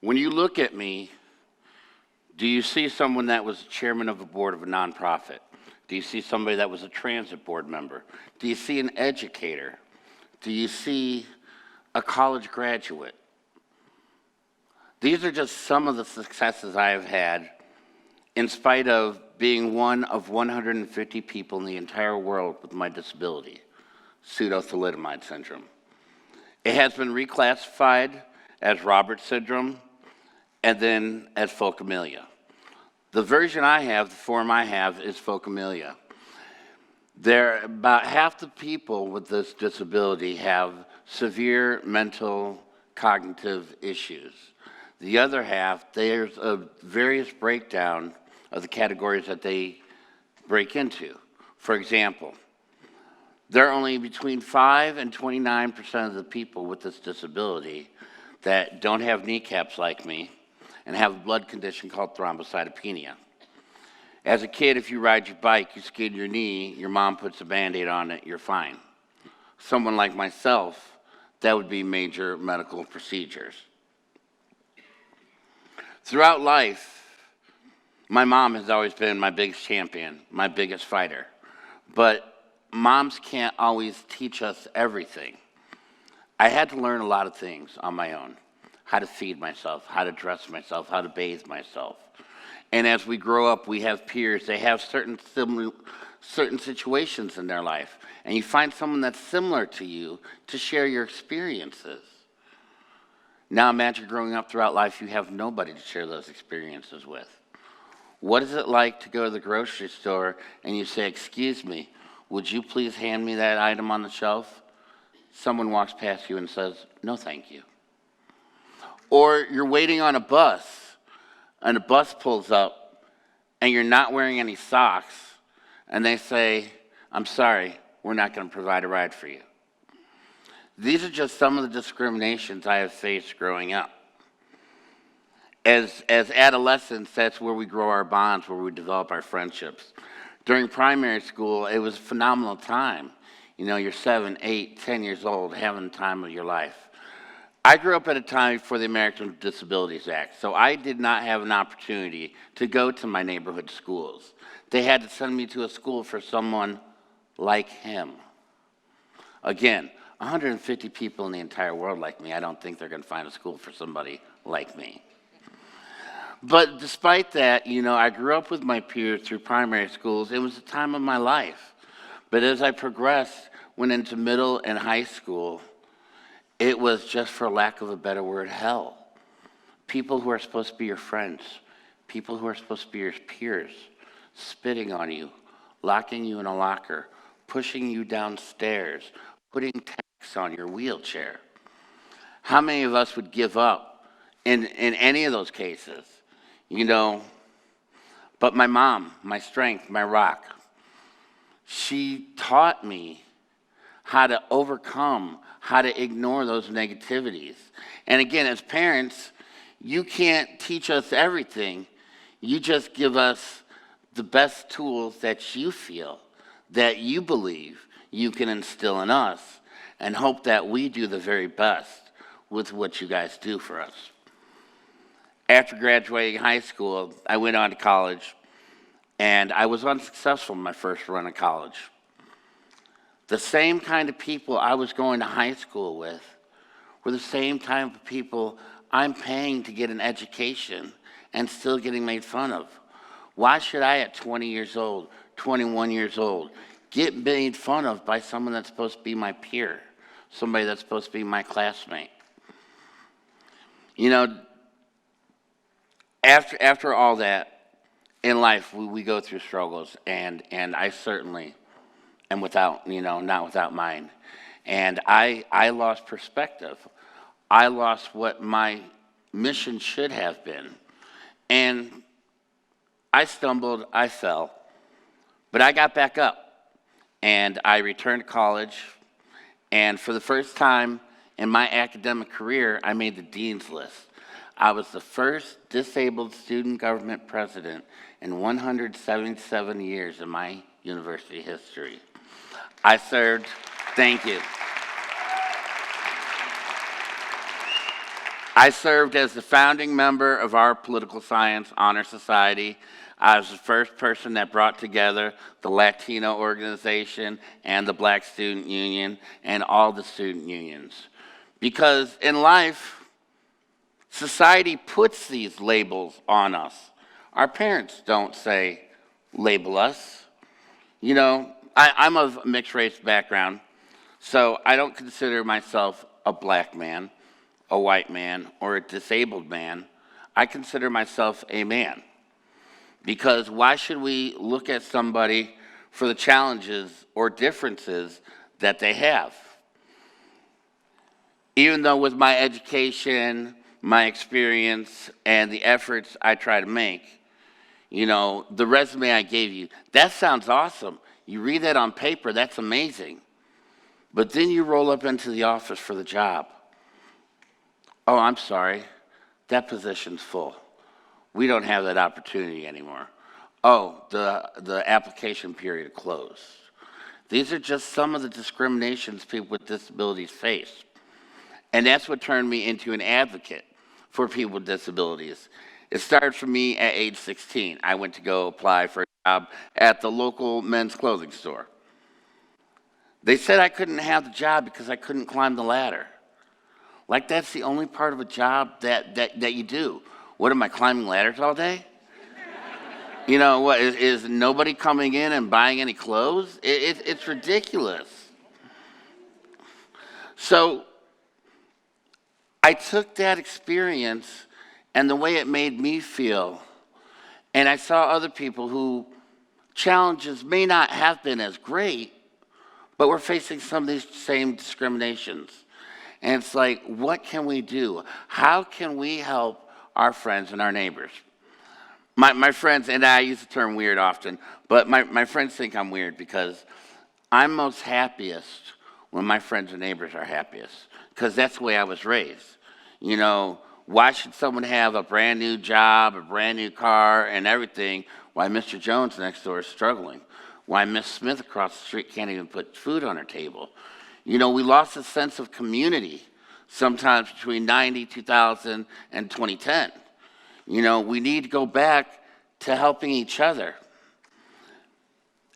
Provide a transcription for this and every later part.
When you look at me, do you see someone that was chairman of a board of a nonprofit? Do you see somebody that was a transit board member? Do you see an educator? Do you see a college graduate? These are just some of the successes I have had in spite of being one of 150 people in the entire world with my disability, pseudo-thalidomide syndrome. It has been reclassified as Roberts syndrome and then as phocomelia. The version I have, the form I have, is phocomelia. About half the people with this disability have severe mental cognitive issues. The other half, there's a various breakdown of the categories that they break into. For example, there are only between 5 and 29% of the people with this disability that don't have kneecaps like me and have a blood condition called thrombocytopenia. As a kid, if you ride your bike, you skid your knee, your mom puts a Band-Aid on it, you're fine. Someone like myself, that would be major medical procedures. Throughout life, my mom has always been my biggest champion, my biggest fighter. But moms can't always teach us everything. I had to learn a lot of things on my own. How to feed myself, how to dress myself, how to bathe myself. And as we grow up, we have peers. They have certain situations in their life. And you find someone that's similar to you to share your experiences. Now imagine growing up throughout life, you have nobody to share those experiences with. What is it like to go to the grocery store and you say, "Excuse me, would you please hand me that item on the shelf?" Someone walks past you and says, "No, thank you." Or you're waiting on a bus, and a bus pulls up, and you're not wearing any socks, and they say, "I'm sorry, we're not going to provide a ride for you." These are just some of the discriminations I have faced growing up. As adolescents, that's where we grow our bonds, where we develop our friendships. During primary school, it was a phenomenal time. You know, you're 7, 8, 10 years old, having the time of your life. I grew up at a time before the Americans with Disabilities Act, so I did not have an opportunity to go to my neighborhood schools. They had to send me to a school for someone like him. Again, 150 people in the entire world like me. I don't think they're going to find a school for somebody like me. But despite that, you know, I grew up with my peers through primary schools. It was the time of my life. But as I progressed, went into middle and high school, it was, just for lack of a better word, hell. People who are supposed to be your friends, people who are supposed to be your peers, spitting on you, locking you in a locker, pushing you downstairs, putting tacks on your wheelchair. How many of us would give up in any of those cases? You know, but my mom, my strength, my rock, she taught me how to overcome, how to ignore those negativities. And again, as parents, you can't teach us everything. You just give us the best tools that you feel, that you believe you can instill in us, and hope that we do the very best with what you guys do for us. After graduating high school, I went on to college, and I was unsuccessful in my first run of college. The same kind of people I was going to high school with were the same type of people I'm paying to get an education and still getting made fun of. Why should I, at 20 years old, 21 years old, get made fun of by someone that's supposed to be my peer, somebody that's supposed to be my classmate? You know, after all that, in life, we go through struggles, and I certainly am not without mine. And I lost perspective. I lost what my mission should have been. And I stumbled, I fell, but I got back up, and I returned to college, and for the first time in my academic career, I made the dean's list. I was the first disabled student government president in 177 years in my university history. I served, thank you. I served as the founding member of our political science honor society. I was the first person that brought together the Latino organization and the Black Student Union and all the student unions. Because in life, society puts these labels on us. Our parents don't say, label us. You know, I'm of a mixed race background, so I don't consider myself a black man, a white man, or a disabled man. I consider myself a man. Because why should we look at somebody for the challenges or differences that they have? Even though with my education, my experience, and the efforts I try to make, you know, the resume I gave you, that sounds awesome. You read that on paper, that's amazing. But then you roll up into the office for the job. Oh, I'm sorry, that position's full. We don't have that opportunity anymore. Oh, the application period closed. These are just some of the discriminations people with disabilities face. And that's what turned me into an advocate for people with disabilities. It started for me at age 16. I went to go apply for a job at the local men's clothing store. They said I couldn't have the job because I couldn't climb the ladder. Like that's the only part of a job that you do. What, am I climbing ladders all day? You know, what, is nobody coming in and buying any clothes? It's ridiculous. So I took that experience and the way it made me feel, and I saw other people who challenges may not have been as great, but we're facing some of these same discriminations. And it's like, what can we do? How can we help our friends and our neighbors? My friends, and I use the term weird often, but my friends think I'm weird because I'm most happiest when my friends and neighbors are happiest, because that's the way I was raised. You know, why should someone have a brand new job, a brand new car, and everything, while Mr. Jones next door is struggling? Why Miss Smith across the street can't even put food on her table? You know, we lost a sense of community sometimes between 90, 2000, and 2010. You know, we need to go back to helping each other.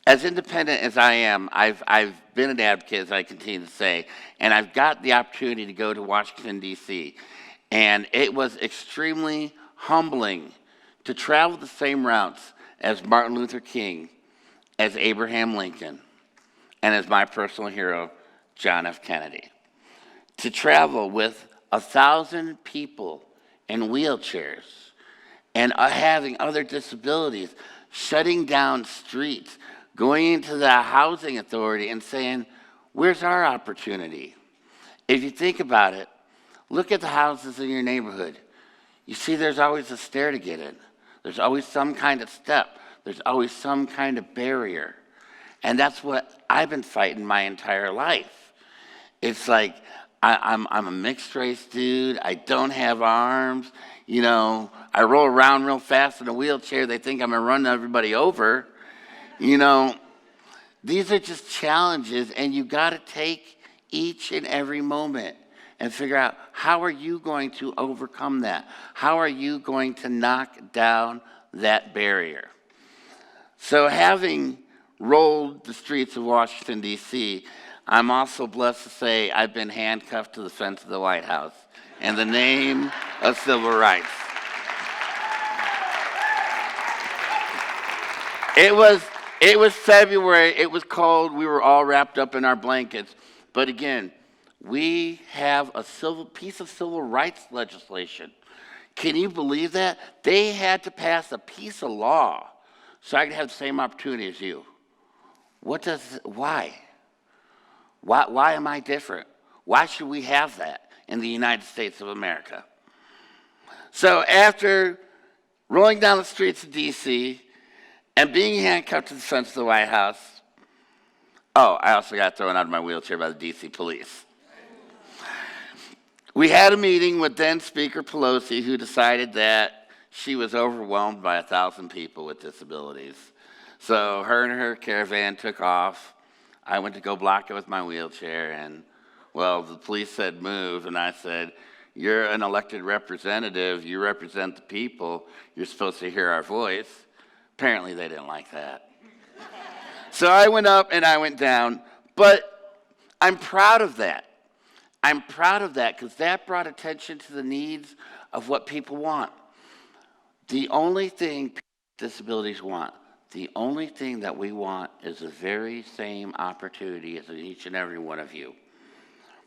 As independent as I am, I've been an advocate, as I continue to say, and I've got the opportunity to go to Washington, D.C., and it was extremely humbling to travel the same routes as Martin Luther King, as Abraham Lincoln, and as my personal hero, John F. Kennedy. To travel with 1,000 people in wheelchairs and having other disabilities, shutting down streets, going into the housing authority and saying, where's our opportunity? If you think about it, look at the houses in your neighborhood. You see there's always a stair to get in. There's always some kind of step. There's always some kind of barrier. And that's what I've been fighting my entire life. It's like, I'm a mixed race dude. I don't have arms. You know, I roll around real fast in a wheelchair. They think I'm going to run everybody over. You know, these are just challenges, and you got to take each and every moment and figure out, how are you going to overcome that? How are you going to knock down that barrier? So having rolled the streets of Washington, D.C., I'm also blessed to say I've been handcuffed to the fence of the White House in the name of civil rights. It was February, it was cold, we were all wrapped up in our blankets. But again, we have a piece of civil rights legislation. Can you believe that? They had to pass a piece of law so I could have the same opportunity as you. Why? Why am I different? Why should we have that in the United States of America? So after rolling down the streets of D.C. and being handcuffed to the fence of the White House, I also got thrown out of my wheelchair by the D.C. police. We had a meeting with then Speaker Pelosi, who decided that she was overwhelmed by 1,000 people with disabilities. So her and her caravan took off. I went to go block it with my wheelchair, and, well, the police said move, and I said, You're an elected representative. You represent the people. You're supposed to hear our voice. Apparently, they didn't like that. So I went up and I went down. But I'm proud of that. I'm proud of that because that brought attention to the needs of what people want. The only thing people with disabilities want, the only thing that we want is the very same opportunity as each and every one of you.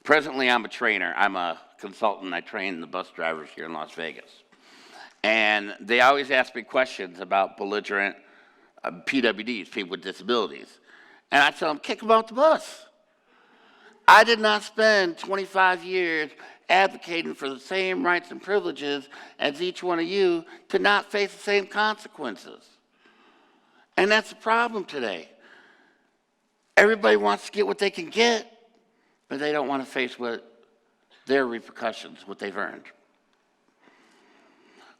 Presently, I'm a trainer. I'm a consultant. I train the bus drivers here in Las Vegas. And they always ask me questions about belligerent PWDs, people with disabilities. And I tell them, kick them off the bus. I did not spend 25 years advocating for the same rights and privileges as each one of you to not face the same consequences. And that's the problem today. Everybody wants to get what they can get, but they don't want to face what their repercussions, what they've earned.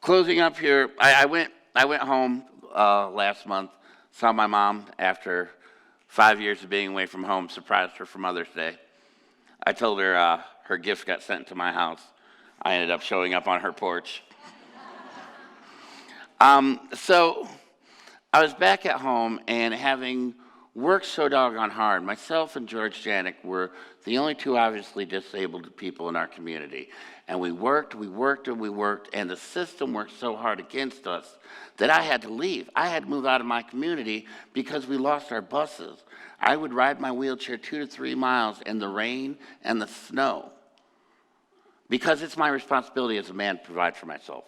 Closing up here, I went home last month, saw my mom after 5 years of being away from home, surprised her for Mother's Day. I told her her gift got sent to my house. I ended up showing up on her porch. So I was back at home, and having worked so doggone hard, myself and George Janik were the only two obviously disabled people in our community. And we worked, and the system worked so hard against us that I had to leave. I had to move out of my community because we lost our buses. I would ride my wheelchair 2 to 3 miles in the rain and the snow because it's my responsibility as a man to provide for myself.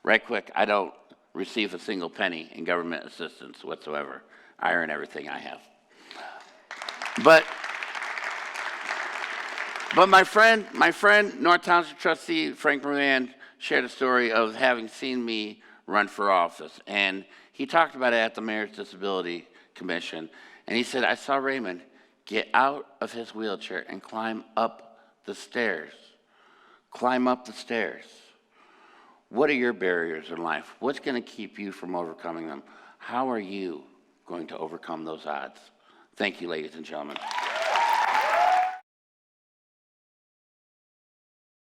Right quick, I don't receive a single penny in government assistance whatsoever. I earn everything I have. But my friend, North Township trustee Frank Raymond, shared a story of having seen me run for office. And he talked about it at the Mayor's Disability Commission. And he said, I saw Raymond get out of his wheelchair and climb up the stairs. Climb up the stairs. What are your barriers in life? What's going to keep you from overcoming them? How are you going to overcome those odds? Thank you, ladies and gentlemen.